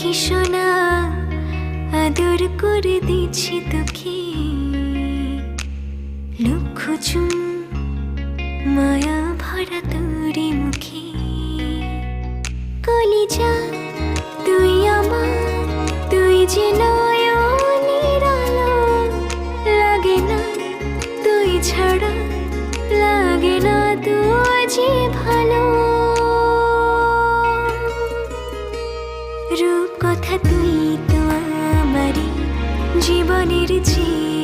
পাখি সোনা আদর করে দিচ্ছি তোকে, লক্ষ চুম মায়া ভরা তোরে মুখে। কলিজা তুই আমার, তুই যে নয়নের আলো, লাগে না তুই ছাড়া, লাগে না তুই যে ভালো। রূপ কথা তুই তো আমারই জীবনের চেয়ে